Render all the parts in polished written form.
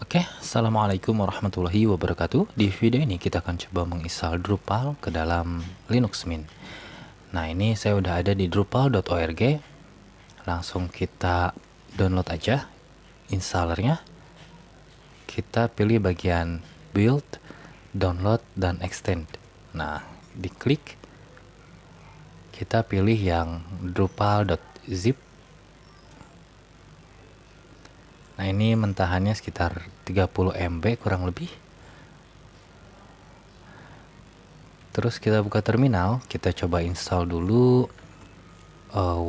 Oke, Assalamualaikum warahmatullahi wabarakatuh. Di video ini kita akan coba menginstal Drupal ke dalam Linux Mint. Nah, ini saya udah ada di drupal.org. Langsung kita download aja installernya. Kita pilih bagian build, download, dan extend. Nah, diklik. Kita pilih yang drupal.zip. Nah, ini mentahannya sekitar 30 MB kurang lebih. Terus kita buka terminal, kita coba install dulu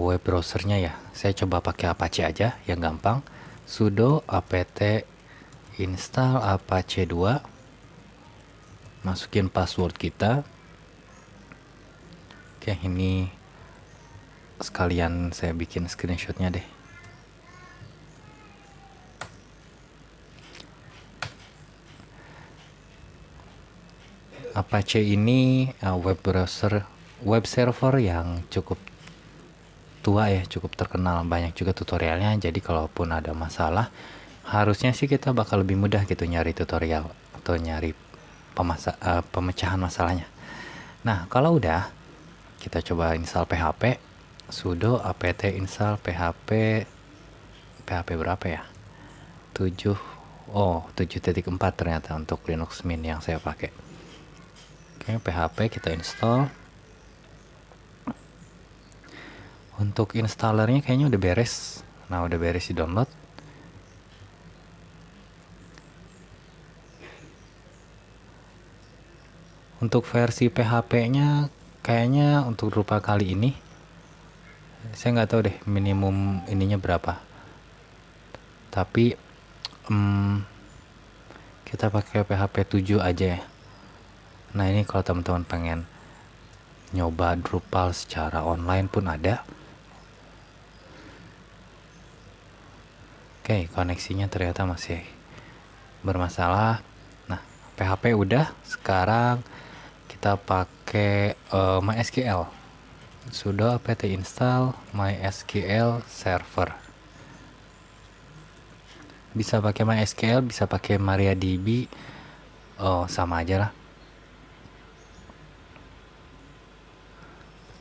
web browsernya ya. Saya coba pakai Apache aja yang gampang. Sudo apt install apache 2. Masukin password kita. Oke, ini sekalian saya bikin screenshotnya deh. Apache ini web browser, web server yang cukup tua ya, cukup terkenal, banyak juga tutorialnya. Jadi kalaupun ada masalah, harusnya sih kita bakal lebih mudah gitu nyari tutorial atau nyari pemecahan masalahnya. Nah, kalau udah, kita coba install PHP. Sudo apt install PHP. PHP berapa ya? 7. Oh, 7.4 ternyata untuk Linux Mint yang saya pakai. Oke, PHP kita install. Untuk installernya kayaknya udah beres. Nah, udah beres di download. Untuk versi PHP-nya kayaknya untuk Drupal kali ini saya nggak tahu deh minimum ininya berapa. Tapi kita pakai PHP 7 aja ya. Nah, ini kalau teman-teman pengen nyoba Drupal secara online pun ada. Oke, koneksinya ternyata masih bermasalah. Nah, PHP udah. Sekarang kita pakai MySQL. Sudo apt install MySQL server. Bisa pakai MySQL, bisa pakai MariaDB. Oh, sama aja lah.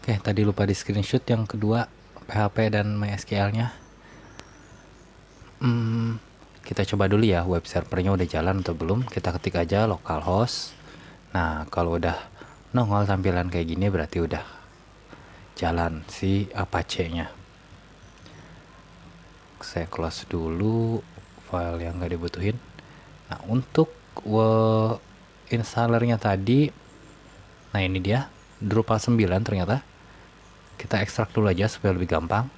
Oke, tadi lupa di screenshot yang kedua, PHP dan MySQL-nya. Kita coba dulu ya web servernya udah jalan atau belum. Kita ketik aja localhost. Nah, kalau udah nongol tampilan kayak gini berarti udah jalan si Apache-nya. Saya close dulu file yang nggak dibutuhin. Nah, untuk installernya tadi, nah ini dia Drupal 9 ternyata. Kita ekstrak dulu aja supaya lebih gampang.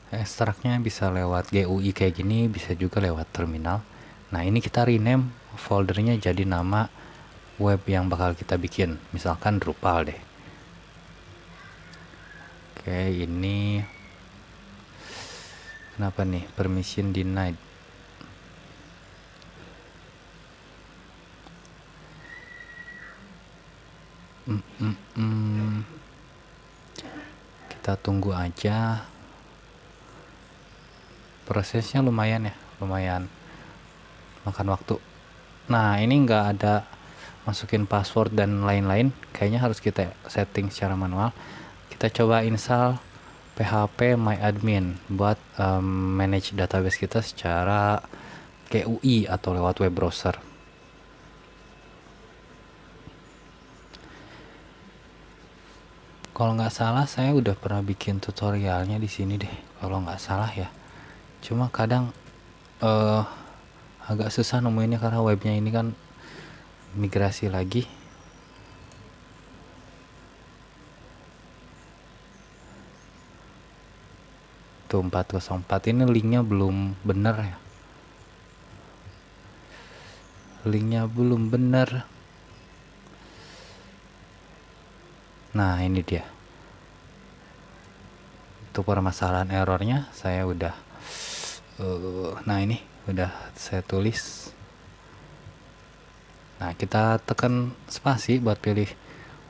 Ekstraknya bisa lewat GUI kayak gini, bisa juga lewat terminal. Nah, ini kita rename foldernya jadi nama web yang bakal kita bikin, misalkan Drupal deh. Oke, ini kenapa nih permission denied? Kita tunggu aja. Prosesnya lumayan ya, lumayan makan waktu. Nah, ini nggak ada masukin password dan lain-lain, kayaknya harus kita setting secara manual. Kita coba install PHP MyAdmin buat manage database kita secara GUI atau lewat web browser. Kalau nggak salah saya udah pernah bikin tutorialnya di sini deh, kalau nggak salah ya. Cuma kadang agak susah nemuinnya karena webnya ini kan migrasi lagi. Tuh 404 ini linknya belum bener ya. Linknya belum bener. Nah, ini dia. Untuk permasalahan errornya saya udah nah ini udah saya tulis. Nah, kita tekan spasi buat pilih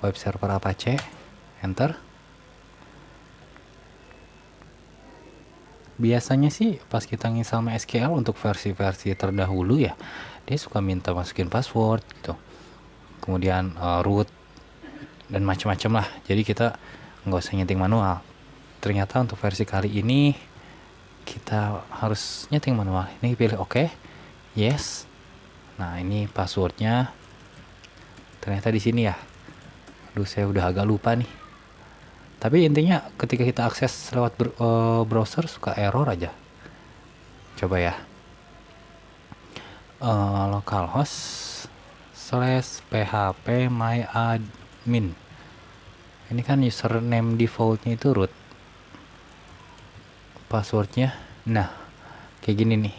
web server Apache, enter. biasanya sih pas kita nginstal MySQL untuk versi-versi terdahulu ya, dia suka minta masukin password gitu, kemudian root dan macam-macam lah. Jadi kita nggak usah nyeting manual. Ternyata untuk versi kali ini kita harus nyeting manual. Ini pilih oke, yes. Nah ini passwordnya. Ternyata di sini ya. Aduh, saya udah agak lupa nih. Tapi intinya ketika kita akses lewat browser suka error aja. Coba ya. Localhost /php myadmin. Ini kan username defaultnya itu root. Passwordnya, nah kayak gini nih.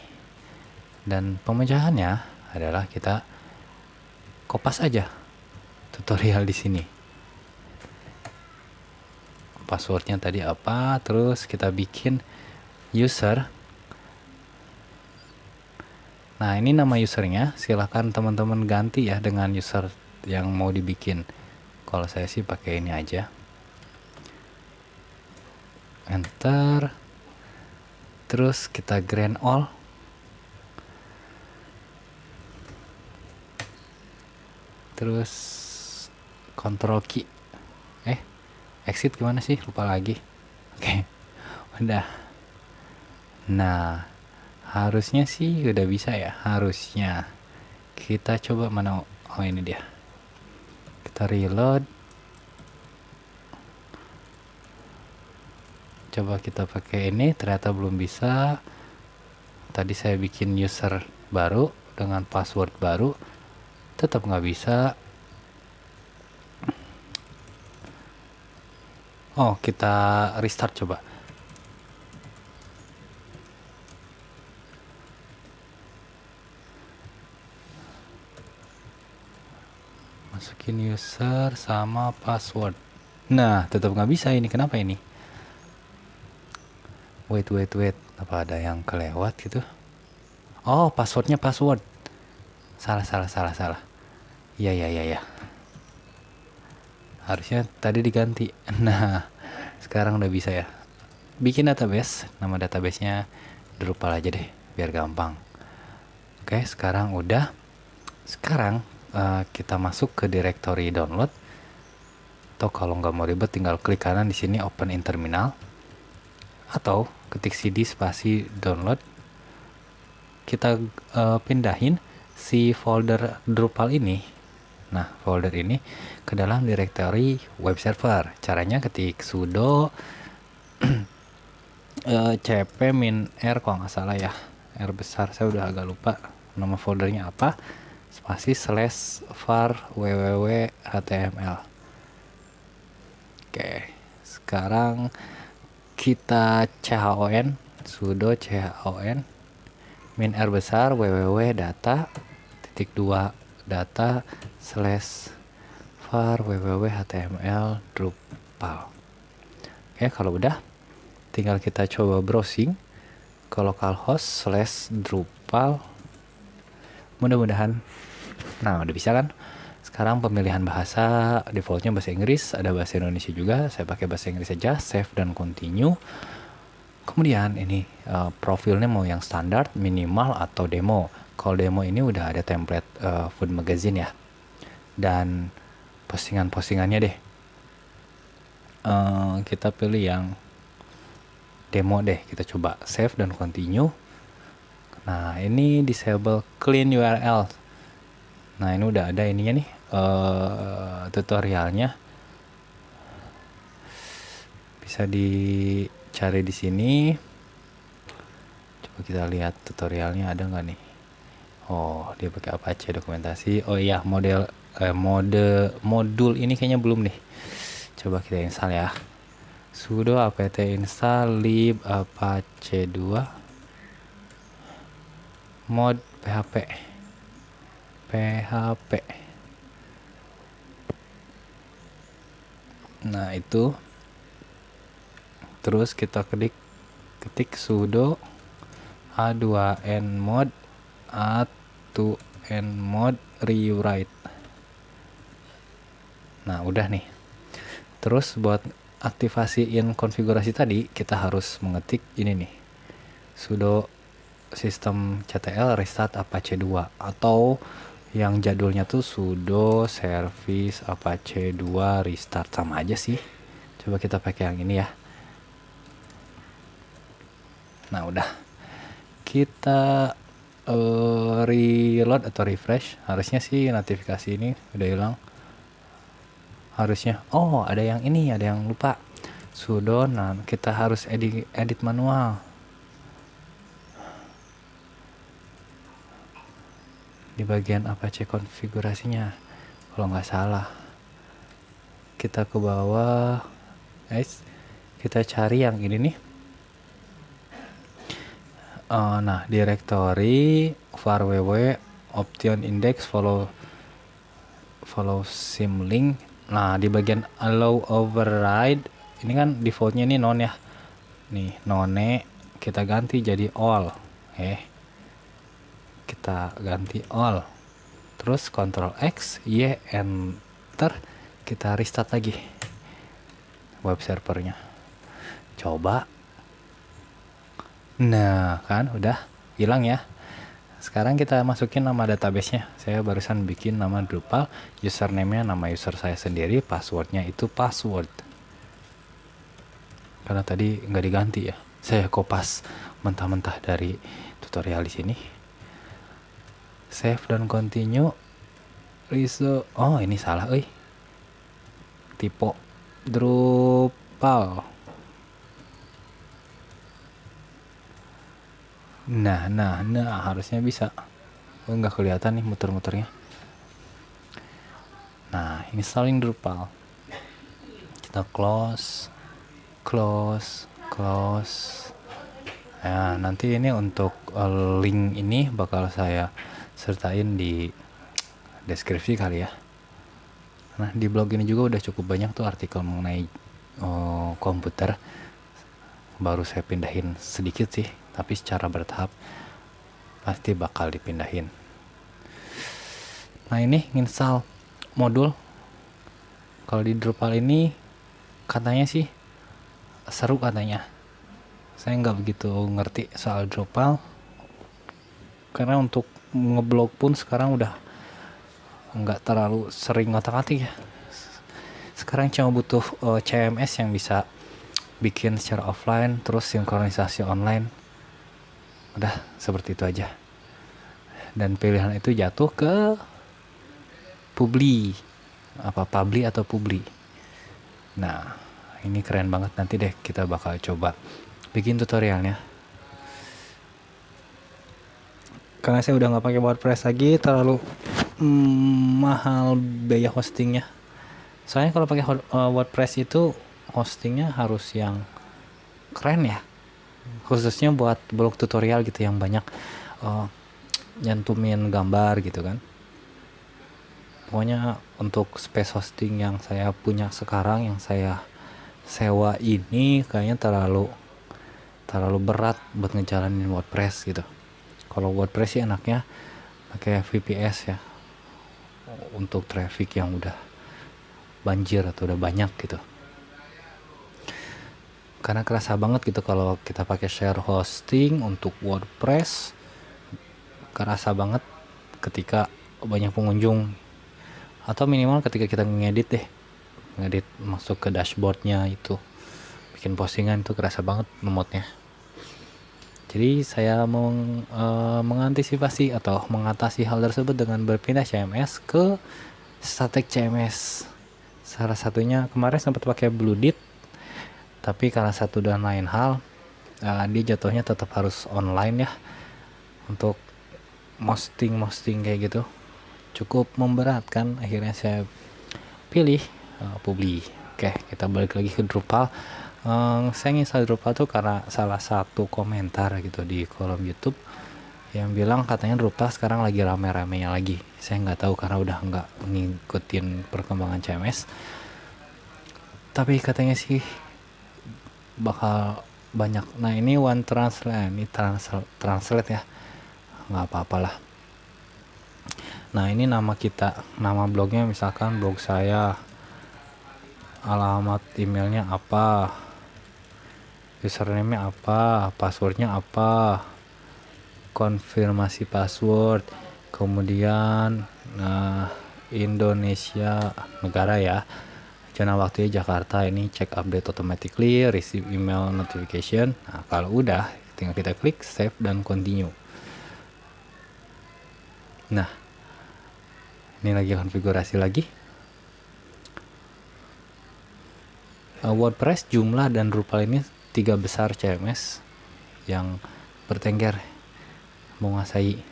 Dan pemecahannya adalah kita kopas aja tutorial di sini. Passwordnya tadi apa, terus kita bikin user. Nah ini nama usernya, silahkan teman-teman ganti ya dengan user yang mau dibikin. Kalau saya sih pakai ini aja. Enter. Terus kita grant all. Terus control key. Exit gimana sih? Lupa lagi. Oke. Udah. Nah, harusnya sih udah bisa ya, harusnya. Kita coba mana? Oh, ini dia. Kita reload. Coba kita pakai ini, ternyata belum bisa. Tadi saya bikin user baru dengan password baru, tetap nggak bisa. Oh, kita restart coba. Masukin user sama password. Nah, tetap nggak bisa ini. Kenapa ini? Wait. Apa ada yang kelewat gitu? Oh, passwordnya password. Salah. Iya. Harusnya tadi diganti. Nah, sekarang udah bisa ya. Bikin database. Nama databasenya Drupal aja deh, biar gampang. Oke, sekarang udah. Sekarang kita masuk ke directory download. Atau kalau nggak mau ribet, tinggal klik kanan di sini open in terminal. Atau ketik cd spasi download. Kita pindahin si folder Drupal ini. Nah, folder ini ke dalam directory web server. Caranya ketik sudo cp-r kalau nggak salah ya. R besar, saya udah agak lupa nama foldernya apa. Spasi /var www.html. Oke, sekarang kita chon sudo chon min r besar www.data titik 2 data /var www.html Drupal. Oke, kalau udah tinggal kita coba browsing ke localhost /drupal. Mudah-mudahan. Nah, udah bisa kan? Sekarang pemilihan bahasa defaultnya bahasa Inggris, ada bahasa Indonesia juga. Saya pakai bahasa Inggris saja, save dan continue. Kemudian ini profilnya mau yang standar, minimal atau demo. Kalau demo ini udah ada template food magazine ya. Dan postingan-postingannya deh. Kita pilih yang demo deh. Kita coba save dan continue. Nah, ini disable clean URL. Nah, ini udah ada ininya nih, tutorialnya. Bisa dicari di sini. Coba kita lihat tutorialnya ada nggak nih? Oh, dia pakai Apache dokumentasi. Oh iya, modul ini kayaknya belum nih. Coba kita install ya. Sudo apt install lib apache 2 mod php. Nah, itu. Terus kita ketik sudo a2nmod rewrite. Nah, udah nih. Terus buat aktivasiin konfigurasi tadi, kita harus mengetik ini nih, sudo sistem CTL restart Apache 2, atau yang jadulnya tuh sudo service Apache 2 restart, sama aja sih. Coba kita pakai yang ini ya. Nah udah, kita reload atau refresh, harusnya sih notifikasi ini udah hilang harusnya. Oh, ada yang ini, ada yang lupa. Sudo, nah kita harus edit manual di bagian Apache konfigurasinya kalau nggak salah. Kita ke bawah guys, kita cari yang ini nih. Nah, directory var ww option index follow symlink. Nah, di bagian allow override ini kan defaultnya ini non ya, nih none kita ganti jadi all. Kita ganti all, terus Ctrl X Y enter, kita restart lagi web servernya. Coba, nah kan udah hilang ya. Sekarang kita masukin nama databasenya. Saya barusan bikin nama Drupal, username-nya nama user saya sendiri, passwordnya itu password, karena tadi nggak diganti ya, saya kopas mentah-mentah dari tutorial di sini. Save dan continue. Oh ini salah, tipe Drupal. Nah harusnya bisa. Nggak kelihatan nih muter-muternya. Nah, installing Drupal. Kita close. Nah, nanti ini untuk link ini bakal saya sertain di deskripsi kali ya. Nah, di blog ini juga udah cukup banyak tuh artikel mengenai komputer. Baru saya pindahin sedikit sih, tapi secara bertahap pasti bakal dipindahin. Nah, ini install modul. Kalau di Drupal ini katanya sih seru katanya. Saya nggak begitu ngerti soal Drupal, karena untuk ngeblog pun sekarang udah nggak terlalu sering ngotak-atik ya. Sekarang cuma butuh CMS yang bisa bikin secara offline, terus sinkronisasi online. Udah seperti itu aja. Dan pilihan itu jatuh ke Publi atau Publi. Nah, ini keren banget. Nanti deh kita bakal coba bikin tutorialnya. Karena saya udah nggak pakai WordPress lagi, terlalu mahal biaya hostingnya. Soalnya kalau pakai WordPress itu hostingnya harus yang keren ya, khususnya buat blog tutorial gitu yang banyak nyantumin gambar gitu kan. Pokoknya untuk space hosting yang saya punya sekarang, yang saya sewa ini kayaknya terlalu berat buat ngejalanin WordPress gitu. Kalau WordPress sih enaknya pakai VPS ya, untuk traffic yang udah banjir atau udah banyak gitu. Karena kerasa banget gitu kalau kita pakai share hosting untuk WordPress, kerasa banget ketika banyak pengunjung, atau minimal ketika kita ngedit masuk ke dashboardnya itu, bikin postingan itu kerasa banget memotnya. Jadi saya mau mengantisipasi atau mengatasi hal tersebut dengan berpindah CMS ke static CMS. Salah satunya kemarin sempat pakai Bluedit, tapi karena satu dan lain hal dia jatuhnya tetap harus online ya. Untuk posting kayak gitu cukup memberatkan, akhirnya saya pilih Publi. Oke, kita balik lagi ke Drupal. Saya install Drupal tuh karena salah satu komentar gitu di kolom YouTube yang bilang katanya Drupal sekarang lagi rame-ramenya lagi. Saya nggak tahu karena udah nggak ngikutin perkembangan CMS, tapi katanya sih bakal banyak. Nah, ini One Translate, ini translate ya, nggak apa-apalah. Nah, ini nama kita, nama blognya misalkan blog saya, alamat emailnya apa, username apa, passwordnya apa, konfirmasi password, kemudian Indonesia negara ya, zona waktunya Jakarta, ini check update automatically, receive email notification. Nah kalau udah tinggal kita klik save dan continue. Nah ini lagi konfigurasi lagi. WordPress jumlah dan Drupal ini 3 besar CMS yang bertengger menguasai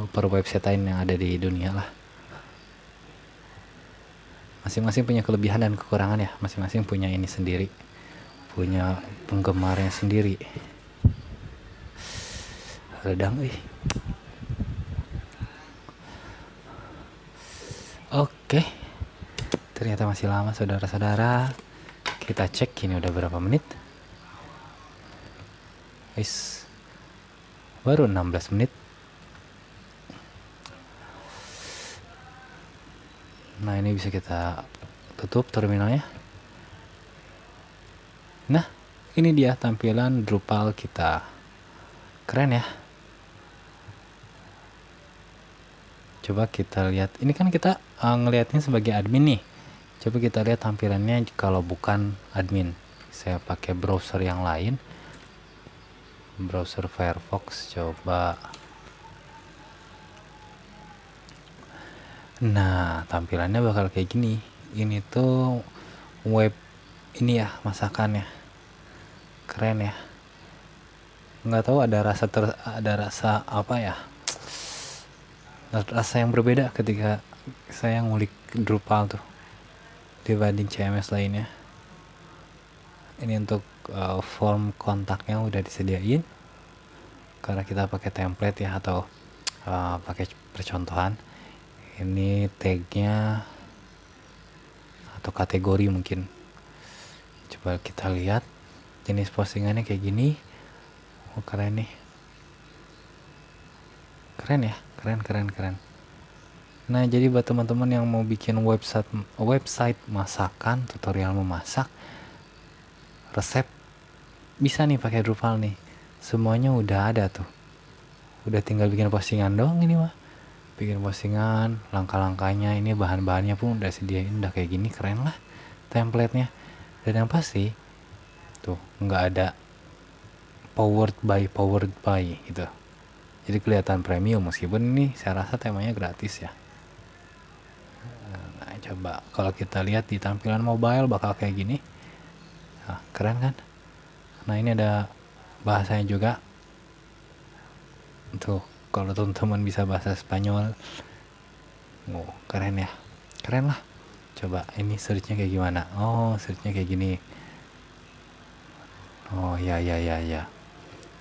per website yang ada di dunia lah. Masing-masing punya kelebihan dan kekurangan ya, masing-masing punya ini sendiri, punya penggemarnya sendiri. Redang Oke, ternyata masih lama saudara-saudara. Kita cek ini udah berapa menit. Baru 16 menit. Nah ini bisa kita tutup terminalnya. Nah ini dia tampilan Drupal kita. Keren ya. Coba kita lihat. Ini kan kita ngelihatnya sebagai admin nih. Coba kita lihat tampilannya kalau bukan admin. Saya pakai browser yang lain. Browser Firefox coba. Nah tampilannya bakal kayak gini. Ini tuh web ini ya, masakannya keren ya. Nggak tahu ada rasa apa ya, rasa yang berbeda ketika saya ngulik Drupal tuh dibanding CMS lainnya. Ini untuk form kontaknya udah disediain karena kita pakai template ya, atau pakai percontohan. Ini tagnya atau kategori mungkin. Coba kita lihat jenis postingannya kayak gini. Keren nih, keren ya, keren. Nah jadi buat teman-teman yang mau bikin website masakan, tutorial memasak, resep, bisa nih pakai Drupal nih. Semuanya udah ada tuh, udah tinggal bikin postingan doang ini mah. Bikin postingan, langkah-langkahnya, ini bahan-bahannya pun udah sediain, udah kayak gini, keren lah template-nya. Dan yang pasti tuh nggak ada powered by gitu, jadi kelihatan premium meskipun ini saya rasa temanya gratis ya. Nah coba kalau kita lihat di tampilan mobile bakal kayak gini. Nah, keren kan. Nah ini ada bahasanya juga tuh, kalau teman-teman bisa bahasa Spanyol. Keren ya, keren lah. Coba ini searchnya kayak gimana. Searchnya kayak gini. Ya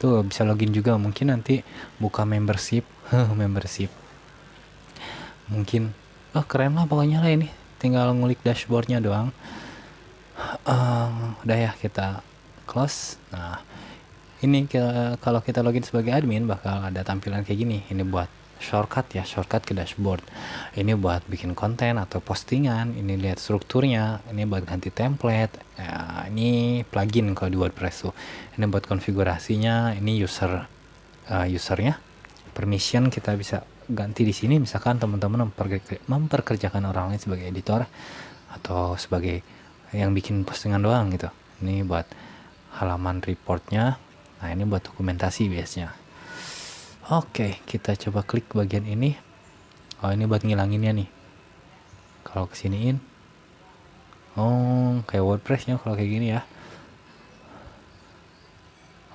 tuh bisa login juga, mungkin nanti buka membership. Membership mungkin. Keren lah pokoknya lah. Ini tinggal ngulik dashboardnya doang. Udah ya, kita close. Nah ini kalau kita login sebagai admin bakal ada tampilan kayak gini. Ini buat shortcut ke dashboard. Ini buat bikin konten atau postingan. Ini lihat strukturnya. Ini buat ganti template. Ini plugin kalau di WordPress tuh. Ini buat konfigurasinya. Ini usernya, permission kita bisa ganti di sini. Misalkan teman-teman memperkerjakan orang lain sebagai editor atau sebagai yang bikin postingan doang gitu. Ini buat halaman reportnya. Nah ini buat dokumentasi biasanya. Oke, kita coba klik bagian ini. Ini buat ngilanginnya nih. Kalau kesiniin, kayak WordPressnya kalau kayak gini ya.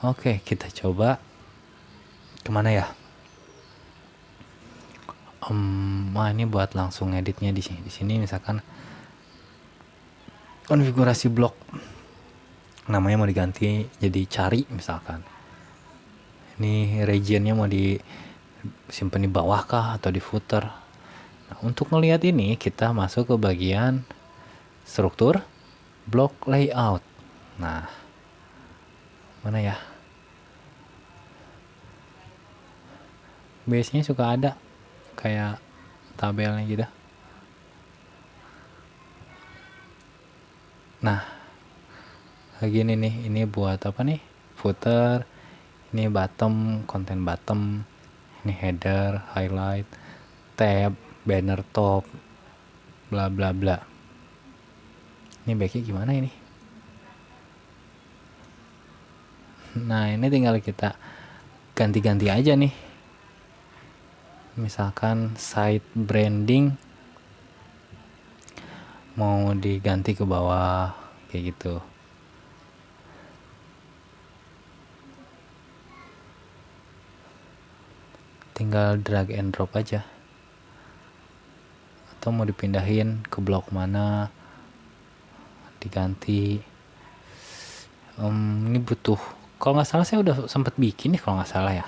Oke, kita coba kemana ya? Ini buat langsung editnya di sini. Di sini misalkan konfigurasi blog, namanya mau diganti jadi cari misalkan. Ini regionnya mau disimpan di bawah kah atau di footer. Nah, untuk melihat ini kita masuk ke bagian struktur, blog layout. Nah mana ya, biasanya suka ada kayak tabelnya gitu. Nah Kayak gini nih, ini buat apa nih, footer, ini bottom, konten bottom, ini header, highlight, tab, banner top, bla bla bla. Ini baiknya gimana ini? Nah, ini tinggal kita ganti-ganti aja nih. Misalkan site branding mau diganti ke bawah kayak gitu. Tinggal drag and drop aja. Atau mau dipindahin ke blok mana, diganti. Ini butuh, kalau nggak salah saya udah sempet bikin nih kalau nggak salah ya.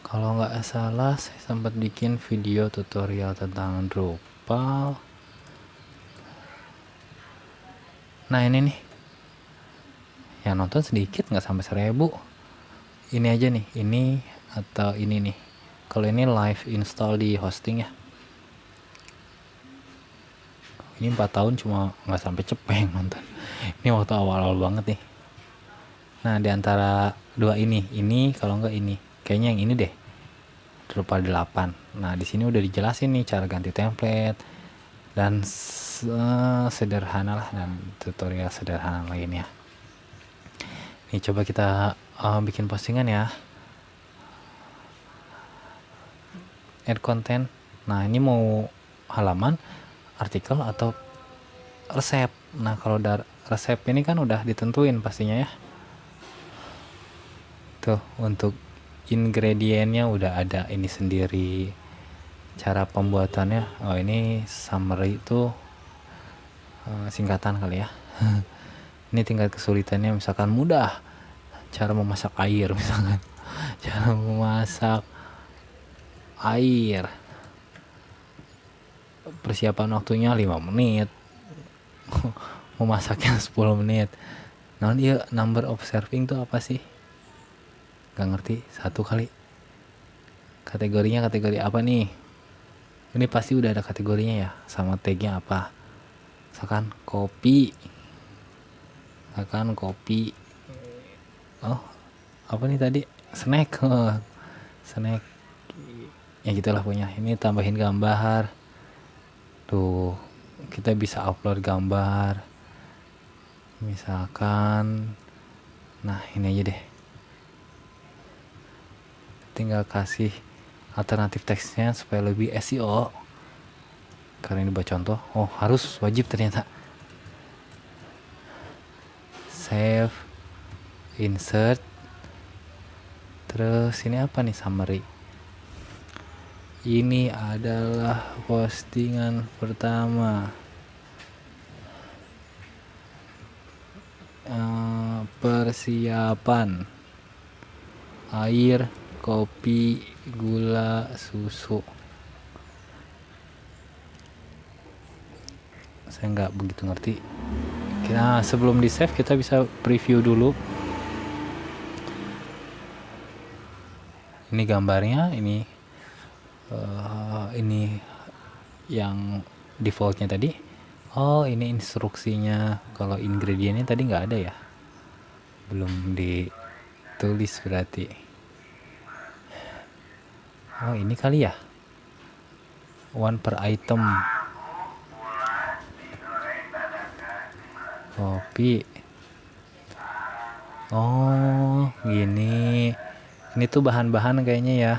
Kalau nggak salah saya sempat bikin video tutorial tentang Drupal. Nah ini nih, yang nonton sedikit, nggak sampai 1000. Ini aja nih, ini atau ini nih. Kalau ini live install di hosting ya. Ini 4 tahun cuma nggak sampai cepeng nonton. Ini waktu awal-awal banget nih. Nah diantara dua ini kalau nggak ini, kayaknya yang ini deh, Drupal 8. Nah di sini udah dijelasin nih cara ganti template dan sederhana lah, dan tutorial sederhana lainnya. Ini coba kita bikin postingan ya. Add content. Nah ini mau halaman, artikel atau resep. Nah kalau resep ini kan udah ditentuin pastinya ya. Tuh untuk ingredientnya udah ada ini sendiri. Cara pembuatannya, oh ini summary itu singkatan kali ya. Ini tingkat kesulitannya misalkan mudah, cara memasak air misalkan. Cara memasak air, persiapan waktunya 5 menit. Memasaknya 10 menit. Nah dia number of serving tuh apa sih? Gak ngerti, satu kali. Kategorinya kategori apa nih? Ini pasti udah ada kategorinya ya, sama tagnya apa. Misalkan kopi. Oh apa nih tadi, snack. Snack ya gitulah punya. Ini tambahin gambar tuh, kita bisa upload gambar misalkan. Nah ini aja deh, tinggal kasih alternatif teksnya supaya lebih SEO. Karena ini buat contoh. Oh harus wajib ternyata. Save, insert, terus ini apa nih, summary. Ini adalah postingan pertama. Persiapan air, kopi, gula, susu. Saya nggak begitu ngerti. Nah sebelum di save kita bisa preview dulu. Ini gambarnya, ini yang defaultnya tadi. Oh ini instruksinya. Kalau ingredientnya tadi nggak ada ya, belum ditulis berarti. Oh ini kali ya, one per item. Kopi. Oh gini, ini tuh bahan-bahan kayaknya ya.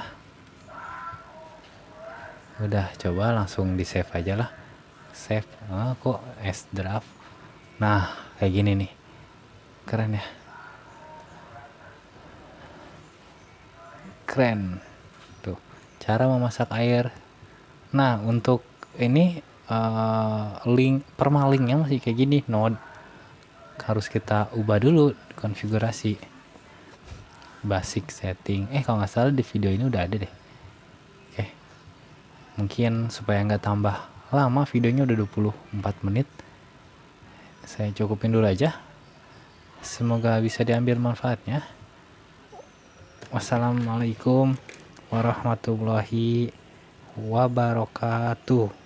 Udah, coba langsung di save aja lah. Save. Kok as draft. Nah kayak gini nih, keren ya, keren tuh cara memasak air. Nah untuk ini link permalingnya masih kayak gini, node harus kita ubah dulu konfigurasi basic setting. Kalau nggak salah di video ini udah ada deh. Oke, mungkin supaya nggak tambah lama videonya, udah 24 menit, saya cukupin dulu aja. Semoga bisa diambil manfaatnya. Wassalamualaikum warahmatullahi wabarakatuh.